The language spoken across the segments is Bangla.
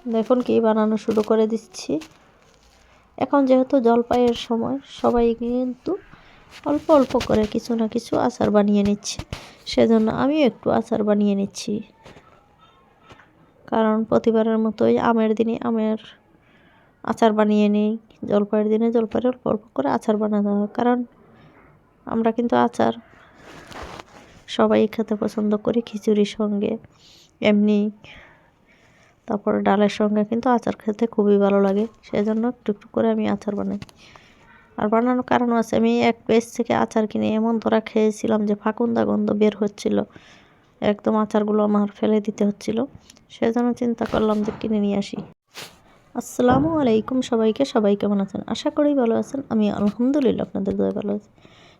দেখুন কি বানানো শুরু করে দিচ্ছি। এখন যেহেতু জলপাইয়ের সময়, সবাই কিন্তু অল্প অল্প করে কিছু না কিছু আচার বানিয়ে নিচ্ছে, সেজন্য আমিও একটু আচার বানিয়ে নিচ্ছি। কারণ প্রতিবারের মতোই আমের দিনে আমের আচার বানিয়ে নিই, জলপাইয়ের দিনে জলপাইয়ের অল্প অল্প করে আচার বানানো হয়। কারণ আমরা কিন্তু আচার সবাই খেতে পছন্দ করি, খিচুড়ির সঙ্গে, এমনি তারপর ডালের সঙ্গে কিন্তু আচার খেতে খুবই ভালো লাগে। সেজন্য একটু একটু করে আমি আচার বানাই। আর বানানোর কারণও আছে, আমি এক পেজ থেকে আচার কিনে এমন ধরা খেয়েছিলাম যে ফাঁকুন্দা গন্ধ বের হচ্ছিল, একদম আচারগুলো আমার ফেলে দিতে হচ্ছিল। সেজন্য চিন্তা করলাম যে কিনে নিয়ে আসি। আসসালামু আলাইকুম সবাইকে, সবাই কেমন আছেন? আশা করি ভালো আছেন। আমি আলহামদুলিল্লাহ আপনাদের দয়ায় ভালো আছি।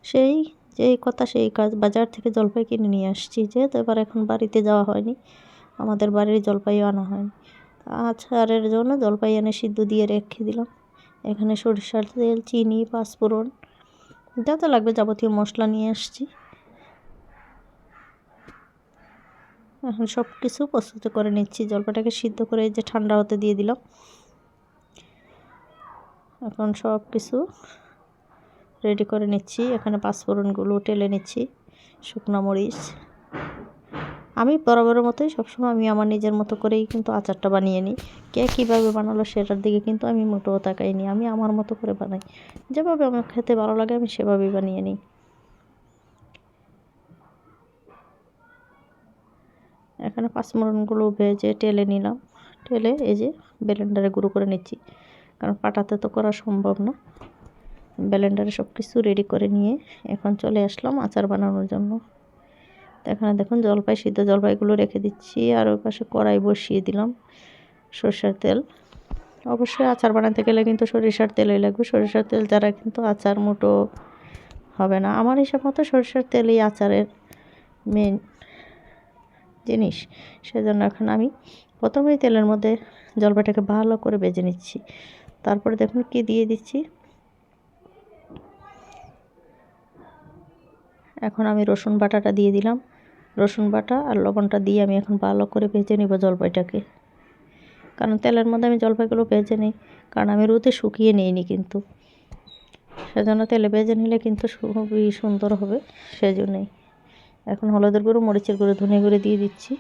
সেই যেই কথা সেই কাজ, বাজার থেকে জলপাই কিনে নিয়ে আসছি। যেহেতু এবার এখন বাড়িতে যাওয়া হয়নি, আমাদের বাড়ির জলপাইও আনা হয়নি, আচারের জন্য জলপাই এনে সিদ্ধ দিয়ে রেখে দিলাম। এখানে সরিষার তেল, চিনি, পাঁচফোড়ন যত লাগবে যাবতীয় মশলা নিয়ে আসছি। এখন সব কিছু প্রস্তুত করে নিচ্ছি। জলপাইটাকে সিদ্ধ করে যে ঠান্ডা হতে দিয়ে দিলাম। এখন সব কিছু রেডি করে নিচ্ছি। এখানে পাঁচফোড়নগুলো টেলে নিচ্ছি, শুকনো মরিচ। আমি বরাবরের মতোই সবসময় আমি আমার নিজের মতো করেই কিন্তু আচারটা বানিয়ে নিই। কে কীভাবে বানালো সেটার দিকে কিন্তু আমি মোটেও তাকাইনি, আমি আমার মতো করে বানাই। যেভাবে আমার খেতে ভালো লাগে আমি সেভাবেই বানিয়ে নিই। এখানে পাঁচফোড়নগুলো ভেজে টেলে নিলাম। টেলে এই যে ব্লেন্ডারে গুঁড়ো করে নিচ্ছি, কারণ পাটাতে তো করা সম্ভব না। ব্লেন্ডারে সব কিছু রেডি করে নিয়ে এখন চলে আসলাম আচার বানানোর জন্য। এখানে দেখুন জলপাই, সিদ্ধ জলপাইগুলো রেখে দিচ্ছি। আর ওই পাশে কড়াই বসিয়ে দিলাম, সরষের তেল। অবশ্যই আচার বানাতে গেলে কিন্তু সরিষার তেলই লাগবে। সরিষার তেল ছাড়া কিন্তু আচার মোটো হবে না। আমার হিসাব মতো সরিষার তেলই আচারের মেন জিনিস। সেজন্য এখন আমি প্রথমেই তেলের মধ্যে জলপাইটাকে ভালো করে ভেজে নিচ্ছি। তারপরে দেখুন কি দিয়ে দিচ্ছি। এখন আমি রসুন বাটাটা দিয়ে দিলাম। রসুন বাটা আর লবণটা দিয়ে আমি এখন ভালো করে ভেজে নিব জলপাইটাকে। কারণ তেলের মধ্যে আমি জলপাইগুলো ভেজে নিই, কারণ আমি রোদে শুকিয়ে নিইনি কিন্তু। সেজন্য তেলে ভেজে নিলে কিন্তু খুবই সুন্দর হবে, সেজন্যই। এখন হলুদের গুঁড়ো, মরিচের গুঁড়ো, ধনে গুঁড়ো দিয়ে দিচ্ছি।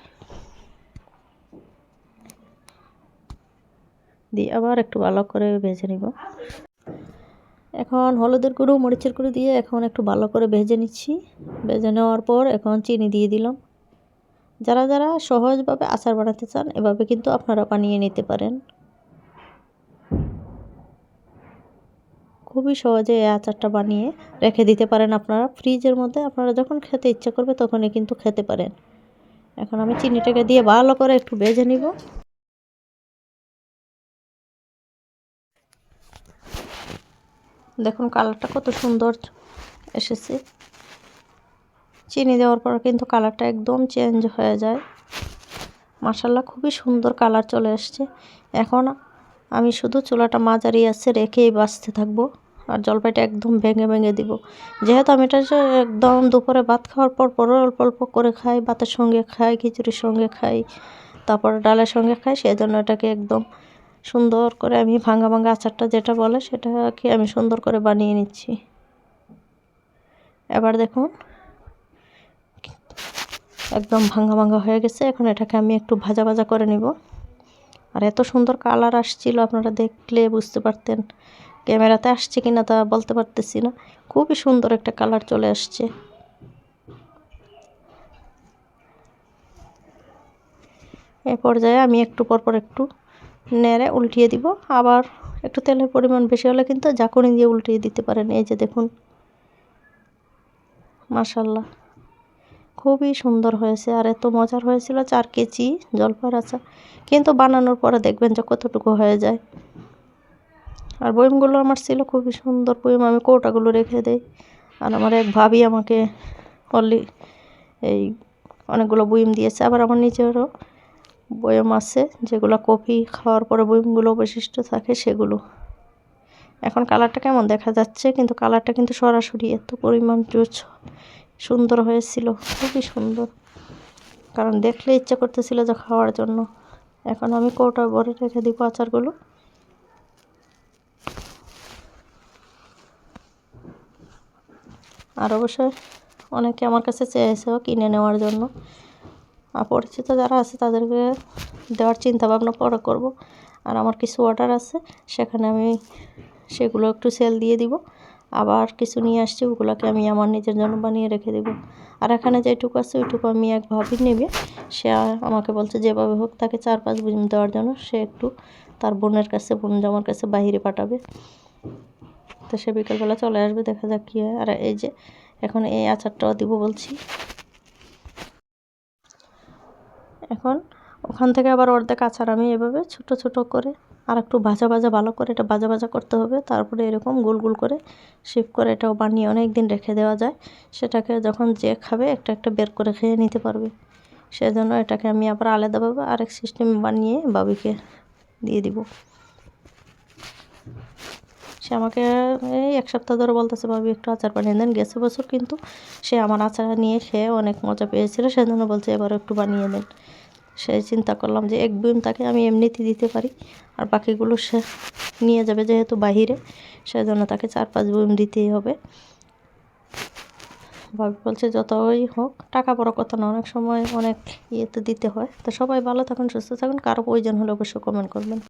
দিয়ে আবার একটু ভালো করে ভেজে নিব। এখন হলুদের গুঁড়ো, মরিচের গুঁড়ো দিয়ে এখন একটু ভালো করে ভেজে নিচ্ছি। ভেজে নেওয়ার পর এখন চিনি দিয়ে দিলাম। যারা যারা সহজভাবে আচার বানাতে চান এভাবে কিন্তু আপনারা বানিয়ে নিতে পারেন। খুবই সহজে এই আচারটা বানিয়ে রেখে দিতে পারেন আপনারা ফ্রিজের মধ্যে। আপনারা যখন খেতে ইচ্ছা করবে তখনই কিন্তু খেতে পারেন। এখন আমি চিনিটাকে দিয়ে ভালো করে একটু ভেজে নিব। দেখুন কালারটা কত সুন্দর এসেছে। চিনি দেওয়ার পর কিন্তু কালারটা একদম চেঞ্জ হয়ে যায়। মাশাআল্লাহ, খুবই সুন্দর কালার চলে আসছে। এখন আমি শুধু চুলাটা মাঝারি আছে রেখেই বাছতে থাকবো। আর জলপাইটা একদম ভেঙে ভেঙে দিব। যেহেতু আমি এটা একদম দুপুরে ভাত খাওয়ার পর পরও অল্প অল্প করে খাই, ভাতের সঙ্গে খাই, খিচুড়ির সঙ্গে খাই, তারপর ডালের সঙ্গে খাই, সেই জন্য এটাকে একদম সুন্দর করে আমি ভাঙা ভাঙা আচারটা যেটা বলে সেটাকে আমি সুন্দর করে বানিয়ে নিচ্ছি। এবার দেখুন একদম ভাঙা ভাঙা হয়ে গেছে। এখন এটাকে আমি একটু ভাজা ভাজা করে নিব। আর এত সুন্দর কালার আসছিল, আপনারা দেখলে বুঝতে পারতেন। ক্যামেরাতে আসছে কিনা তা বলতে পারতেছি না। খুবই সুন্দর একটা কালার চলে আসছে। এই পর্যায়ে আমি একটু পরপর একটু নেড়ে উল্টিয়ে দিব। আবার একটু তেলের পরিমাণ বেশি হলে কিন্তু ঝাঁকুনি দিয়ে উল্টিয়ে দিতে পারেন। এই যে দেখুন, মাশাআল্লাহ, খুবই সুন্দর হয়েছে। আর এত মজার হয়েছিল 4 কেজি জলপাইয়ের আচার। কিন্তু বানানোর পরে দেখবেন যে কতটুকু হয়ে যায়। আর বয়মগুলো আমার ছিল খুবই সুন্দর বয়ম, আমি কৌটাগুলো রেখে দেই। আর আমার এক ভাবি আমাকে এই অনেকগুলো বয়ম দিয়েছে। আবার আমার নিজেরও বয়ম আছে যেগুলো কফি খাওয়ার পরে বয়মগুলো অবশিষ্ট থাকে সেগুলো। এখন কালারটা কেমন দেখা যাচ্ছে, কিন্তু কালারটা কিন্তু সরাসরি এত পরিমাণ সুন্দর হয়েছিল, খুবই সুন্দর। কারণ দেখলে ইচ্ছা করতেছিল যে খাওয়ার জন্য। এখন আমি কৌটা ভরে রেখে দিব আচারগুলো। আর অবশ্যই অনেকে আমার কাছে চেয়েছেও কিনে নেওয়ার জন্য। আর পরিচিত যারা আছে তাদেরকে দেওয়ার চিন্তা ভাবনা পরে করব। আর আমার কিছু অর্ডার আছে, সেখানে আমি সেগুলো একটু সেল দিয়ে দিব। আবার কিছু নিয়ে আসছি, ওগুলোকে আমি আমার নিজের জন্য বানিয়ে রেখে দেব। আর এখানে যেটুকু আছে ওইটুকু আমি এক ভাবি নেবে, সে আমাকে বলছে যেভাবে হোক তাকে 4-5 ডিম দেওয়ার জন্য। সে একটু তার বোনের কাছে, বোন জামার কাছে বাইরে পাঠাবে। তো সে বিকেলবেলা চলে আসবে, দেখা যাক কী হয়। আর এই যে এখন এই আচারটাও দিব বলছি। এখন ওখান থেকে আবার অর্ধেক আচার আমি এভাবে ছোট ছোট করে আর একটু ভাজা ভাজা, ভালো করে এটা ভাজা ভাজা করতে হবে। তারপরে এরকম গোল গোল করে শেপ করে এটাও বানিয়ে অনেক দিন রেখে দেওয়া যায়। সেটাকে যখন যে খাবে একটা একটা বের করে খেয়ে নিতে পারবে। সেজন্য এটাকে আমি আবার আলাদাভাবে আরেক সিস্টেম বানিয়ে বাবিকে দিয়ে দিব। সে আমাকে এই 1 সপ্তাহ ধরে বলতেছে, ভাবি একটু আচার বানিয়ে দেন। গেছে বছর কিন্তু সে আমার আচার নিয়ে খেয়ে অনেক মজা পেয়েছিল, সেজন্য বলছে এবার একটু বানিয়ে দেন। সেই চিন্তা করলাম যে 1 বুম তাকে আমি এমনিতেই দিতে পারি, আর বাকিগুলো সে নিয়ে যাবে যেহেতু বাহিরে, সেজন্য তাকে 4-5 বুম দিতেই হবে। ভাবি বলছে যতই হোক টাকা বড় কথা না, অনেক সময় অনেক ইয়েতে দিতে হয়। তো সবাই ভালো থাকুন, সুস্থ থাকুন। কারো প্রয়োজন হলে অবশ্যই কমেন্ট করবেন।